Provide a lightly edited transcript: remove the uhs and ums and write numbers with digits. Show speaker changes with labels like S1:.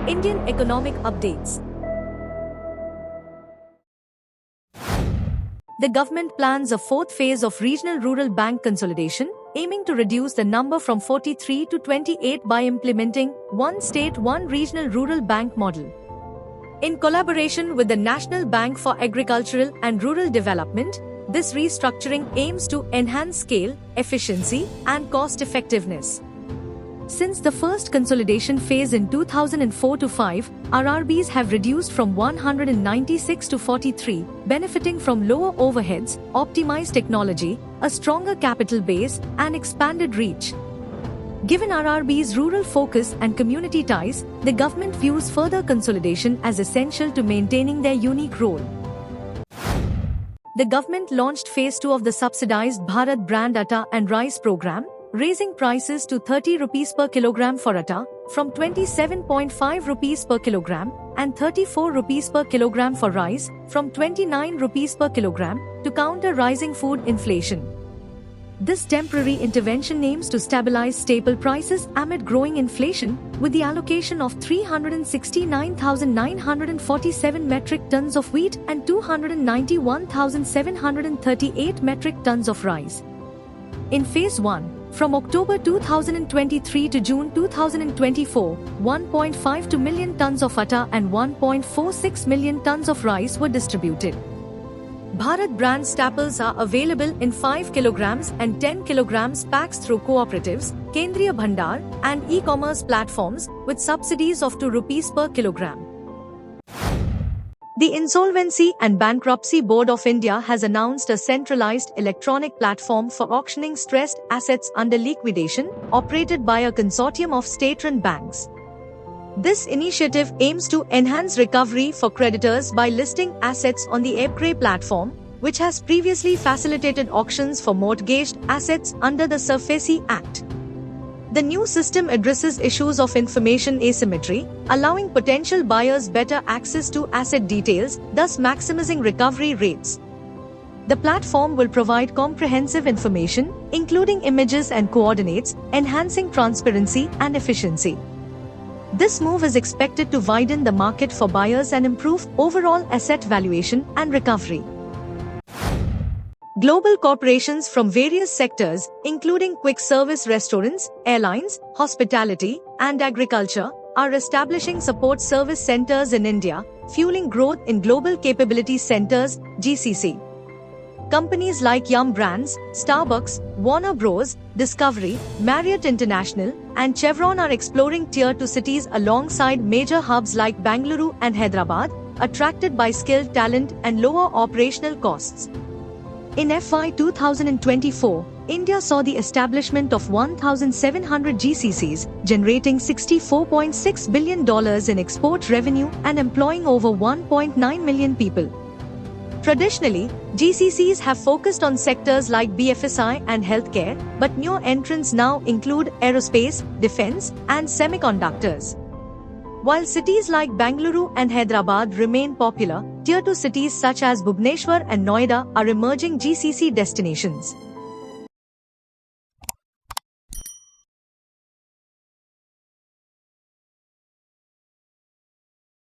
S1: Indian economic updates. The government plans a fourth phase of regional rural bank consolidation, aiming to reduce the number from 43 to 28 by implementing one state, one regional rural bank model. In collaboration with the National Bank for Agricultural and Rural Development, this restructuring aims to enhance scale, efficiency, and cost effectiveness. Since the first consolidation phase in 2004-5, RRBs have reduced from 196 to 43, benefiting from lower overheads, optimized technology, a stronger capital base, and expanded reach. Given RRB's rural focus and community ties, the government views further consolidation as essential to maintaining their unique role. The government launched Phase 2 of the subsidized Bharat Brand Atta and Rice program, raising prices to 30 rupees per kilogram for atta, from 27.5 rupees per kilogram, and 34 rupees per kilogram for rice, from 29 rupees per kilogram, to counter rising food inflation. This temporary intervention aims to stabilize staple prices amid growing inflation, with the allocation of 369,947 metric tons of wheat and 291,738 metric tons of rice. In Phase 1, from October 2023 to June 2024, 1.52 million tons of atta and 1.46 million tons of rice were distributed. Bharat brand staples are available in 5 kilograms and 10 kilograms packs through cooperatives, Kendriya Bhandar, and e-commerce platforms, with subsidies of 2 rupees per kilogram. The Insolvency and Bankruptcy Board of India has announced a centralized electronic platform for auctioning stressed assets under liquidation, operated by a consortium of state-run banks. This initiative aims to enhance recovery for creditors by listing assets on the EBCRE platform, which has previously facilitated auctions for mortgaged assets under the SARFAESI Act. The new system addresses issues of information asymmetry, allowing potential buyers better access to asset details, thus maximizing recovery rates. The platform will provide comprehensive information, including images and coordinates, enhancing transparency and efficiency. This move is expected to widen the market for buyers and improve overall asset valuation and recovery. Global corporations from various sectors, including quick service restaurants, airlines, hospitality, and agriculture, are establishing support service centers in India, fueling growth in Global Capability Centers (GCC). Companies like Yum Brands, Starbucks, Warner Bros., Discovery, Marriott International, and Chevron are exploring Tier 2 cities alongside major hubs like Bengaluru and Hyderabad, attracted by skilled talent and lower operational costs. In FY 2024, India saw the establishment of 1,700 GCCs, generating $64.6 billion in export revenue and employing over 1.9 million people. Traditionally, GCCs have focused on sectors like BFSI and healthcare, but new entrants now include aerospace, defense, and semiconductors. While cities like Bengaluru and Hyderabad remain popular, Tier 2 cities such as Bhubaneswar and Noida are emerging GCC destinations.